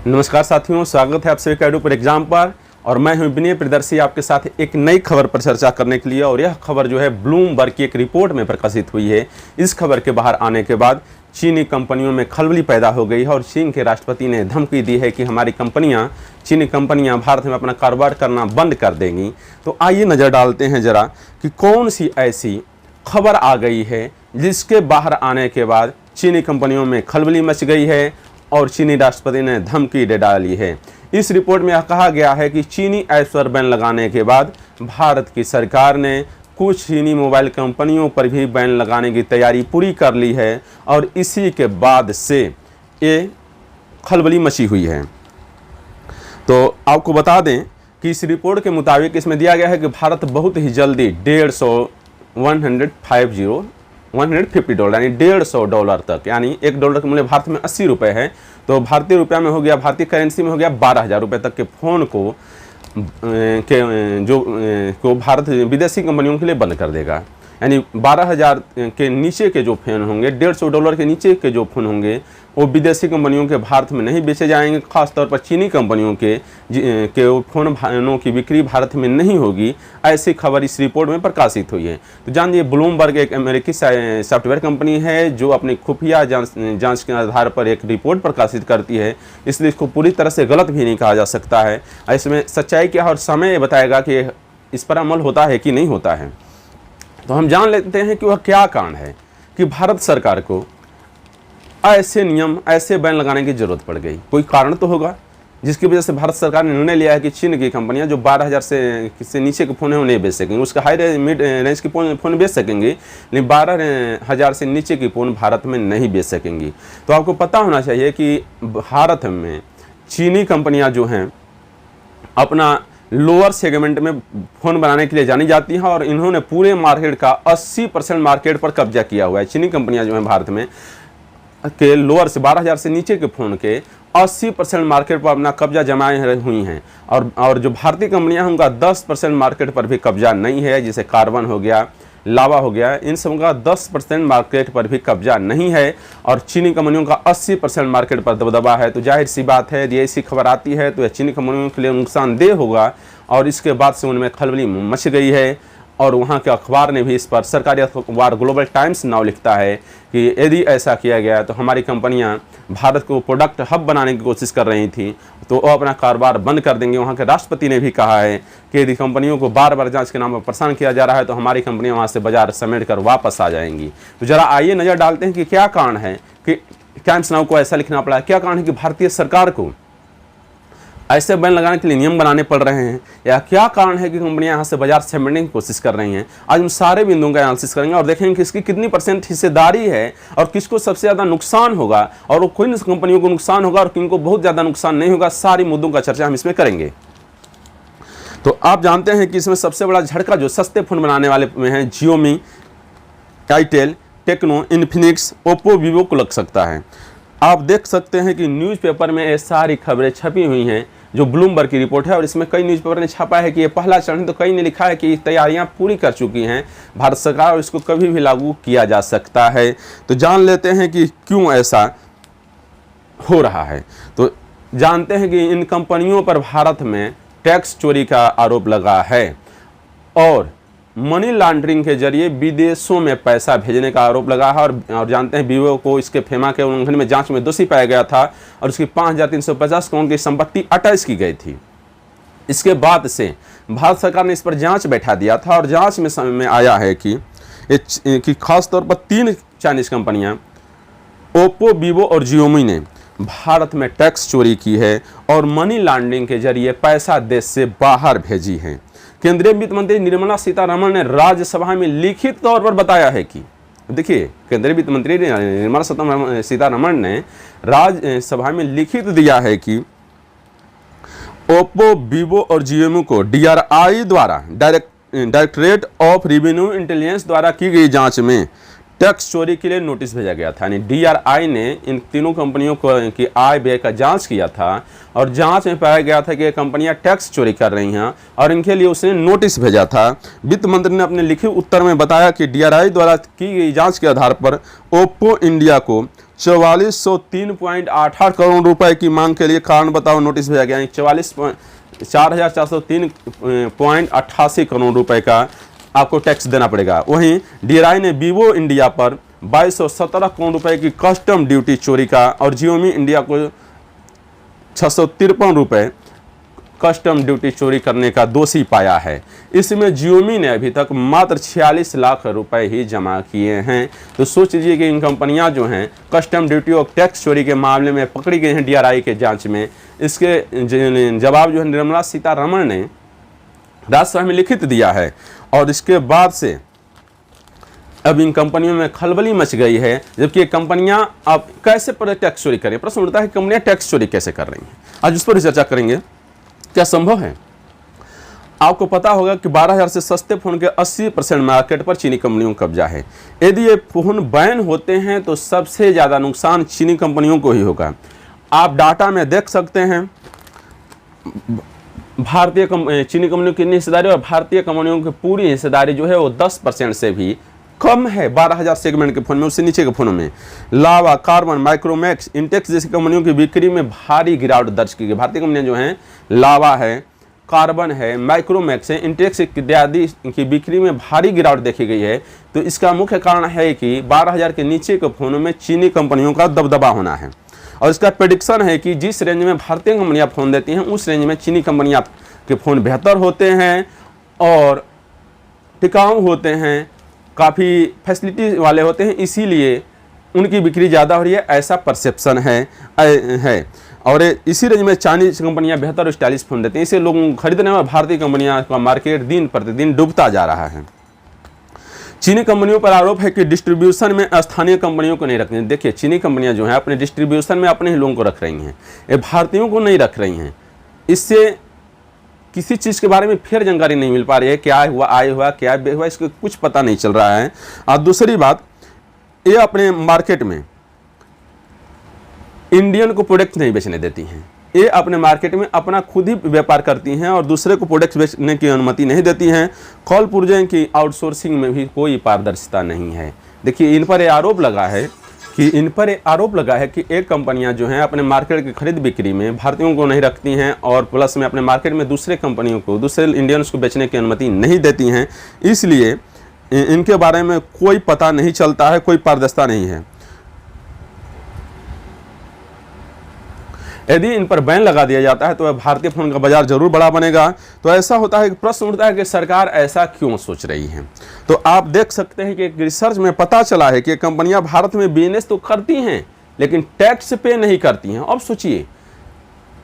नमस्कार साथियों, स्वागत है आप सभी का एडू पर एग्जाम पर। और मैं हूं विनय प्रियदर्शी आपके साथ एक नई खबर पर चर्चा करने के लिए। और यह खबर जो है ब्लूमबर्ग की एक रिपोर्ट में प्रकाशित हुई है। इस खबर के बाहर आने के बाद चीनी कंपनियों में खलबली पैदा हो गई है और चीन के राष्ट्रपति ने धमकी दी है कि हमारी कंपनियां, चीनी कंपनियां भारत में अपना कारोबार करना बंद कर देंगी। तो आइए नज़र डालते हैं जरा कि कौन सी ऐसी खबर आ गई है जिसके बाहर आने के बाद चीनी कंपनियों में खलबली मच गई है और चीनी राष्ट्रपति ने धमकी दे डाली है। इस रिपोर्ट में यह कहा गया है कि चीनी ऐप्स पर बैन लगाने के बाद भारत की सरकार ने कुछ चीनी मोबाइल कंपनियों पर भी बैन लगाने की तैयारी पूरी कर ली है और इसी के बाद से ये खलबली मची हुई है। तो आपको बता दें कि इस रिपोर्ट के मुताबिक इसमें दिया गया है कि भारत बहुत ही जल्दी 150 डॉलर यानी $150 तक, यानी $1 का मूल्य भारत में 80 रुपये है, तो भारतीय रुपया में हो गया, भारतीय करेंसी में हो गया 12,000 रुपये तक के फ़ोन को भारत विदेशी कंपनियों के लिए बंद कर देगा। यानी 12,000 के नीचे के जो फ़ोन होंगे, $150 के नीचे के जो फ़ोन होंगे वो विदेशी कंपनियों के भारत में नहीं बेचे जाएंगे। खासतौर पर चीनी कंपनियों के फ़ोनों की बिक्री भारत में नहीं होगी, ऐसी खबर इस रिपोर्ट में प्रकाशित हुई है। तो जानिए, ब्लूमबर्ग एक अमेरिकी सॉफ्टवेयर कंपनी है जो अपनी खुफिया जांच के आधार पर एक रिपोर्ट प्रकाशित करती है, इसलिए इसको पूरी तरह से गलत भी नहीं कहा जा सकता है। इसमें सच्चाई क्या है और समय बताएगा कि इस पर अमल होता है कि नहीं होता है। तो हम जान लेते हैं कि वह क्या कारण है कि भारत सरकार को ऐसे नियम, ऐसे बैन लगाने की जरूरत पड़ गई। कोई कारण तो होगा जिसकी वजह से भारत सरकार ने निर्णय लिया है कि चीन की कंपनियां जो 12,000 से नीचे के फ़ोन है उन्हें बेच सकेंगे, उसका हाई मिड रेंज के फ़ोन बेच सकेंगे, लेकिन 12,000 से नीचे की फ़ोन भारत में नहीं बेच सकेंगी। तो आपको पता होना चाहिए कि भारत में चीनी कंपनियाँ जो हैं अपना लोअर सेगमेंट में फ़ोन बनाने के लिए जानी जाती हैं और इन्होंने पूरे मार्केट का 80% मार्केट पर कब्जा किया हुआ है। चीनी कंपनियां जो हैं भारत में के लोअर से 12,000 से नीचे के फ़ोन के 80% मार्केट पर अपना कब्जा जमाए हुई हैं और जो भारतीय कंपनियां हैं उनका 10% मार्केट पर भी कब्जा नहीं है, जैसे कार्बन हो गया, लावा हो गया, इन सब का 10% मार्केट पर भी कब्जा नहीं है और चीनी कंपनियों का 80% मार्केट पर दबदबा है। तो जाहिर सी बात है, यदि ऐसी खबर आती है तो यह चीनी कंपनियों के लिए नुकसानदेह होगा और इसके बाद से उनमें खलबली मच गई है। और वहाँ के अखबार ने भी इस पर, सरकारी अखबार ग्लोबल टाइम्स नाउ लिखता है कि यदि ऐसा किया गया तो हमारी कंपनियां भारत को प्रोडक्ट हब बनाने की कोशिश कर रही थी तो वो अपना कारोबार बंद कर देंगे। वहाँ के राष्ट्रपति ने भी कहा है कि यदि कंपनियों को बार बार जांच के नाम पर परेशान किया जा रहा है तो हमारी कंपनियां वहाँ से बाजार समेट कर वापस आ जाएंगी। तो ज़रा आइए नज़र डालते हैं कि क्या कारण है कि टाइम्स नाउ को ऐसा लिखना पड़ा। क्या कारण है कि भारतीय सरकार को ऐसे बैन लगाने के लिए नियम बनाने पड़ रहे हैं, या क्या कारण है कि कंपनियां यहाँ से बाजार समेटने की कोशिश कर रही हैं। आज हम सारे बिंदुओं का एनालिसिस करेंगे और देखेंगे कि इसकी कितनी % हिस्सेदारी है और किसको सबसे ज़्यादा नुकसान होगा और वो किन कंपनियों को नुकसान होगा और किनको बहुत ज़्यादा नुकसान नहीं होगा। सारी मुद्दों का चर्चा हम इसमें करेंगे। तो आप जानते हैं कि इसमें सबसे बड़ा झटका जो सस्ते फ़ोन बनाने वाले में है, Xiaomi, itel, Tecno, Infinix, Oppo, Vivo को लग सकता है। आप देख सकते हैं कि न्यूज़पेपर में ये सारी खबरें छपी हुई हैं जो ब्लूमबर्ग की रिपोर्ट है और इसमें कई न्यूज़पेपर ने छापा है कि ये पहला चरण, तो कई ने लिखा है कि तैयारियां पूरी कर चुकी हैं भारत सरकार और इसको कभी भी लागू किया जा सकता है। तो जान लेते हैं कि क्यों ऐसा हो रहा है। तो जानते हैं कि इन कंपनियों पर भारत में टैक्स चोरी का आरोप लगा है और मनी लॉन्ड्रिंग के जरिए विदेशों में पैसा भेजने का आरोप लगा है। और जानते हैं वीवो को इसके फेमा के उल्लंघन में जांच में दोषी पाया गया था और उसकी 5,350 करोड़ की संपत्ति अटैच की गई थी। इसके बाद से भारत सरकार ने इस पर जांच बैठा दिया था और जांच में समझ में आया है कि खास तौर पर 3 चाइनीज़ कंपनियां ओप्पो, वीवो और जियोमी ने भारत में टैक्स चोरी की है और मनी लॉन्ड्रिंग के जरिए पैसा देश से बाहर भेजी है। केंद्रीय वित्त मंत्री निर्मला सीतारमण ने राज्यसभा में लिखित तौर पर बताया है कि, देखिए, केंद्रीय वित्त मंत्री निर्मला सीतारमण ने राज्यसभा में लिखित दिया है कि ओप्पो, वीवो और जियोमी को DRI द्वारा, डायरेक्टरेट ऑफ रेवेन्यू इंटेलिजेंस द्वारा की गई जांच में टैक्स चोरी के लिए नोटिस भेजा गया था। यानी DRI ने इन तीनों कंपनियों को की आय व्यय का जांच किया था और जांच में पाया गया था कि ये कंपनियां टैक्स चोरी कर रही हैं और इनके लिए उसने नोटिस भेजा था। वित्त मंत्री ने अपने लिखित उत्तर में बताया कि DRI द्वारा की गई जांच के आधार पर ओप्पो इंडिया को 4403.88 करोड़ रुपए की मांग के लिए कारण बताओ नोटिस भेजा गया। 4403.88 करोड़ रुपए का आपको टैक्स देना पड़ेगा। वहीं DRI ने वीवो इंडिया पर 2217 करोड़ रुपए की कस्टम ड्यूटी चोरी का और Xiaomi इंडिया को 653 रुपए कस्टम ड्यूटी चोरी करने का दोषी पाया है। इसमें Xiaomi ने अभी तक मात्र 46 लाख रुपए ही जमा किए हैं। तो सोच लीजिए कि इन कंपनियां जो हैं कस्टम ड्यूटी और टैक्स चोरी के मामले में पकड़ी गई हैं DRI के जांच में। इसके जवाब जो है निर्मला सीतारमण ने राज्यसभा में लिखित दिया है और इसके बाद से अब इन कंपनियों में खलबली मच गई है, जबकि ये कंपनियां अब कैसे टैक्स चोरी करें। प्रश्न उठता है कि कंपनियां टैक्स चोरी कैसे कर रही हैं। आज उस पर चर्चा करेंगे, क्या संभव है। आपको पता होगा कि 12,000 से सस्ते फोन के 80% मार्केट पर चीनी कंपनियों का कब्जा है। यदि ये फोन बैन होते हैं तो सबसे ज़्यादा नुकसान चीनी कंपनियों को ही होगा। आप डाटा में देख सकते हैं भारतीय चीनी कंपनियों की हिस्सेदारी और भारतीय कंपनियों की पूरी हिस्सेदारी जो है वो 10% से भी कम है 12,000 सेगमेंट के फोन में। उससे नीचे के फोनों में लावा, कार्बन, माइक्रोमैक्स, इंटेक्स जैसी कंपनियों की बिक्री में भारी गिरावट दर्ज की गई। भारतीय कंपनियां जो हैं लावा है, कार्बन है, माइक्रोमैक्स है, इंटेक्स इत्यादि की बिक्री में भारी गिरावट देखी गई है। तो इसका मुख्य कारण है कि 12,000 के नीचे के फोनों में चीनी कंपनियों का दबदबा होना है और इसका प्रेडिक्शन है कि जिस रेंज में भारतीय कंपनियां फ़ोन देती हैं उस रेंज में चीनी कंपनियां के फ़ोन बेहतर होते हैं और टिकाऊ होते हैं, काफ़ी फैसिलिटी वाले होते हैं, इसीलिए उनकी बिक्री ज़्यादा हो रही है, ऐसा परसेप्शन है। और इसी रेंज में चाइनीज कंपनियां बेहतर और स्टाइलिश फ़ोन देती हैं, इसे लोग खरीदने में भारतीय कंपनियां का मार्केट दिन प्रतिदिन डूबता जा रहा है। चीनी कंपनियों पर आरोप है कि डिस्ट्रीब्यूशन में स्थानीय कंपनियों को नहीं रख रही हैं। देखिए चीनी कंपनियां जो हैं अपने डिस्ट्रीब्यूशन में अपने ही लोगों को रख रही हैं, ये भारतीयों को नहीं रख रही हैं। इससे किसी चीज़ के बारे में फिर जानकारी नहीं मिल पा रही है, क्या हुआ, आय हुआ, क्या बे हुआ, इसको कुछ पता नहीं चल रहा है। और दूसरी बात, ये अपने मार्केट में इंडियन को प्रोडक्ट नहीं बेचने देती हैं। ये अपने मार्केट में अपना खुद ही व्यापार करती हैं और दूसरे को प्रोडक्ट्स बेचने की अनुमति नहीं देती हैं। कॉल पुर्जे की आउटसोर्सिंग में भी कोई पारदर्शिता नहीं है। देखिए इन पर आरोप लगा है कि एक कंपनियां जो हैं अपने मार्केट की खरीद बिक्री में भारतीयों को नहीं रखती हैं और प्लस में अपने मार्केट में दूसरे कंपनियों को, दूसरे इंडियंस को बेचने की अनुमति नहीं देती हैं। इसलिए इनके बारे में कोई पता नहीं चलता है, कोई पारदर्शिता नहीं है। यदि इन पर बैन लगा दिया जाता है तो भारतीय फोन का बाजार जरूर बड़ा बनेगा। तो ऐसा होता है कि प्रश्न उठता है कि सरकार ऐसा क्यों सोच रही है। तो आप देख सकते हैं कि एक रिसर्च में पता चला है कि कंपनियां भारत में बिजनेस तो करती हैं लेकिन टैक्स पे नहीं करती हैं। अब सोचिए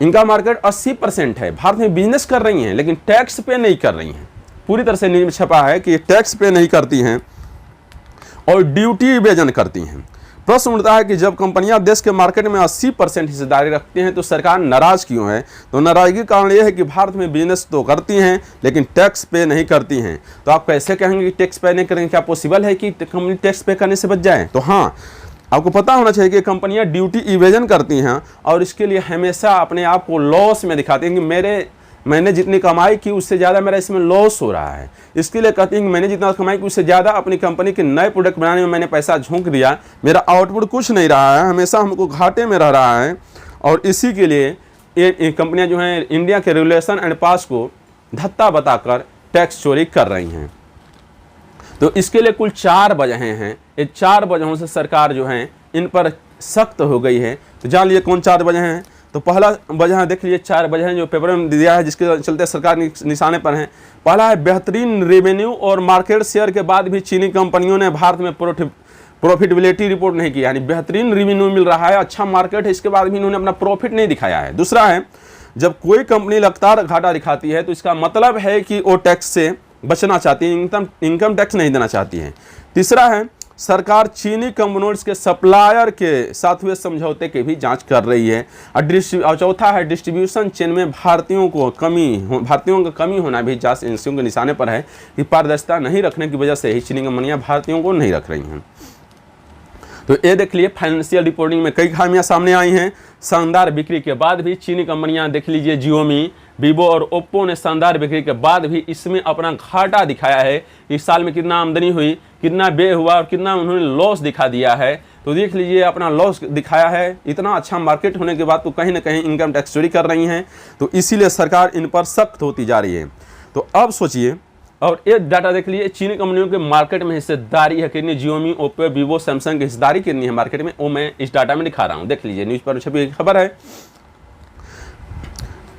इनका मार्केट 80% है, भारत में बिजनेस कर रही हैं लेकिन टैक्स पे नहीं कर रही हैं। पूरी तरह से न्यूज़ में छपा है कि टैक्स पे नहीं करती हैं और ड्यूटी इवेजन करती हैं। प्रश्न उठता है कि जब कंपनियां देश के मार्केट में 80% हिस्सेदारी रखती हैं तो सरकार नाराज क्यों है। तो नाराजगी का कारण यह है कि भारत में बिजनेस तो करती हैं लेकिन टैक्स पे नहीं करती हैं। तो आप कैसे कहेंगे कि टैक्स पे नहीं करेंगे, क्या पॉसिबल है कि कंपनी टैक्स पे करने से बच जाए। तो हाँ, आपको पता होना चाहिए कि कंपनियां ड्यूटी इवेजन करती हैं और इसके लिए हमेशा अपने आप को लॉस में दिखाती हैं कि मैंने जितनी कमाई की उससे ज़्यादा मेरा इसमें लॉस हो रहा है। इसके लिए कहती हैं कि मैंने जितना कमाई की उससे ज़्यादा अपनी कंपनी के नए प्रोडक्ट बनाने में मैंने पैसा झोंक दिया, मेरा आउटपुट कुछ नहीं रहा है, हमेशा हमको घाटे में रह रहा है। और इसी के लिए ये कंपनियां जो हैं इंडिया के रेगुलेशन एंड पास को धत्ता बताकर टैक्स चोरी कर रही हैं। तो इसके लिए कुल 4 वजहें हैं। ये 4 वजहों से सरकार जो है इन पर सख्त हो गई है। तो जान लीजिए कौन 4 वजह हैं। तो पहला वजह देख लीजिए, 4 वजह जो पेपर में दिया है जिसके चलते सरकार निशाने पर है। पहला है बेहतरीन रेवेन्यू और मार्केट शेयर के बाद भी चीनी कंपनियों ने भारत में प्रॉफिटेबिलिटी रिपोर्ट नहीं की। यानी बेहतरीन रेवेन्यू मिल रहा है, अच्छा मार्केट है, इसके बाद भी इन्होंने अपना प्रॉफिट नहीं दिखाया है। दूसरा है जब कोई कंपनी लगातार घाटा दिखाती है तो इसका मतलब है कि वो टैक्स से बचना चाहती है, इनकम टैक्स नहीं देना चाहती है। तीसरा है सरकार चीनी कंपनियों के सप्लायर के साथ हुए समझौते की भी जांच कर रही है। और चौथा है डिस्ट्रीब्यूशन चेन में भारतीयों का कमी होना भी जांच एजेंसियों के निशाने पर है कि पारदर्शिता नहीं रखने की वजह से ही चीनी कंपनियां भारतीयों को नहीं रख रही हैं। तो ये देख लिए फाइनेंशियल रिपोर्टिंग में कई खामियां सामने आई हैं। शानदार बिक्री के बाद भी चीनी कंपनियां देख लीजिए, जियोमी, वीवो और ओप्पो ने शानदार बिक्री के बाद भी इसमें अपना घाटा दिखाया है। इस साल में कितना आमदनी हुई, कितना व्यय हुआ और कितना उन्होंने लॉस दिखा दिया है। तो देख लीजिए अपना लॉस दिखाया है। इतना अच्छा मार्केट होने के बाद तो कहीं ना कहीं इनकम टैक्स चोरी कर रही हैं, तो इसीलिए सरकार इन पर सख्त होती जा रही है। तो अब सोचिए, और ये डाटा देख लीजिए चीनी कंपनियों के मार्केट में हिस्सेदारी है कितनी, जियोमी, ओप्पो, वीवो, सैमसंग की हिस्सेदारी कितनी है मार्केट में, वो मैं इस डाटा में दिखा रहा हूँ। देख लीजिए, न्यूज़ पर छपी खबर है।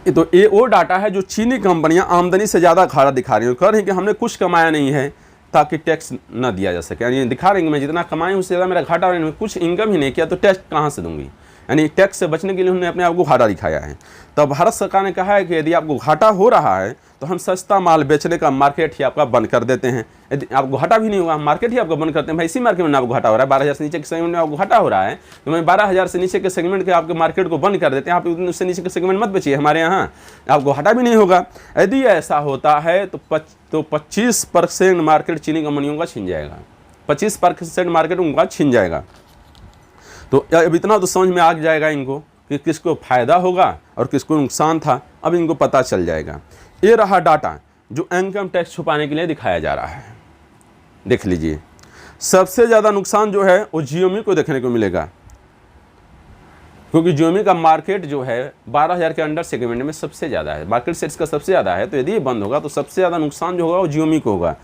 तो ये वो डाटा है जो चीनी कंपनियां आमदनी से ज़्यादा घाटा दिखा रही हैं, कह रही हैं कि हमने कुछ कमाया नहीं है ताकि टैक्स न दिया जा सके। यानी दिखा रही हैं कि मैं जितना कमाई उससे ज़्यादा मेरा घाटा हो रहा है, कुछ इनकम ही नहीं किया तो टैक्स कहाँ से दूंगी। यानी टैक्स से बचने के लिए उन्होंने अपने आप को घाटा दिखाया है। तब भारत सरकार ने कहा है कि यदि आपको घाटा हो रहा है तो हम सस्ता माल बेचने का मार्केट ही आपका बंद कर देते हैं। यदि आपको घाटा भी नहीं होगा, हम मार्केट ही आपको बंद करते हैं। भाई इसी मार्केट में आपको घाटा हो रहा है, 12,000 से नीचे के सेगमेंट में आपको घाटा हो रहा है, तो मैं 12,000 से नीचे के सेगमेंट के आपके मार्केट को बंद कर देते हैं। आप उससे नीचे के सेगमेंट मत बेचिए हमारे यहाँ, आपको घाटा भी नहीं होगा। यदि ऐसा होता है तो 25% मार्केट चीनी कंपनियों का छिन जाएगा, 25% मार्केट उनका छिन जाएगा। तो अब इतना तो समझ में आ जाएगा इनको कि किसको फ़ायदा होगा और किसको नुकसान था, अब इनको पता चल जाएगा। ये रहा डाटा जो इनकम टैक्स छुपाने के लिए दिखाया जा रहा है। देख लीजिए, सबसे ज़्यादा नुकसान जो है वो जियोमी को देखने को मिलेगा, क्योंकि जियोमी का मार्केट जो है 12,000 के अंडर सेगमेंट में सबसे ज़्यादा है, मार्केट शेयर इसका सबसे ज़्यादा है। तो यदि ये बंद होगा तो सबसे ज़्यादा नुकसान जो होगा वो जियोमी को होगा।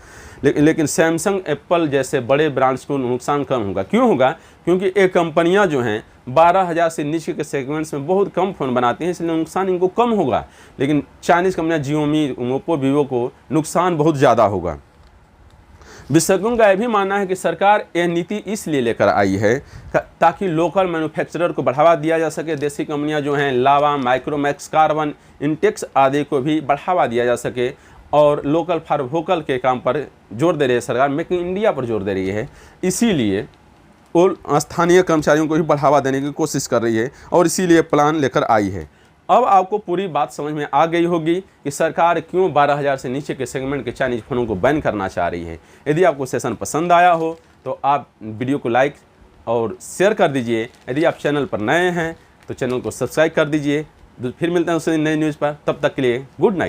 लेकिन सैमसंग, एप्पल जैसे बड़े ब्रांड्स को नुकसान कम होगा। क्यों होगा? क्योंकि ये कंपनियां जो हैं 12,000 से नीचे के सेगमेंट्स में बहुत कम फ़ोन बनाती हैं, इसलिए नुकसान इनको कम होगा। लेकिन चाइनीज़ कंपनियां जियोमी, ओप्पो, वीवो को नुकसान बहुत ज़्यादा होगा। विशेषज्ञों का यह भी मानना है कि सरकार यह नीति इसलिए लेकर आई है ताकि लोकल मैन्युफैक्चरर को बढ़ावा दिया जा सके। देसी कंपनियां जो हैं लावा, माइक्रोमैक्स, कार्बन, इंटेक्स आदि को भी बढ़ावा दिया जा सके, और लोकल फॉर वोकल के काम पर जोर दे रही है सरकार, मेक इन इंडिया पर जोर दे रही है। इसीलिए वो स्थानीय कर्मचारियों को भी बढ़ावा देने की कोशिश कर रही है और इसीलिए प्लान लेकर आई है। अब आपको पूरी बात समझ में आ गई होगी कि सरकार क्यों 12,000 से नीचे के सेगमेंट के चाइनीज़ फ़ोनों को बैन करना चाह रही है। यदि आपको सेशन पसंद आया हो तो आप वीडियो को लाइक और शेयर कर दीजिए। यदि आप चैनल पर नए हैं तो चैनल को सब्सक्राइब कर दीजिए। फिर मिलते हैं उस नई न्यूज़ पर, तब तक के लिए गुड नाइट।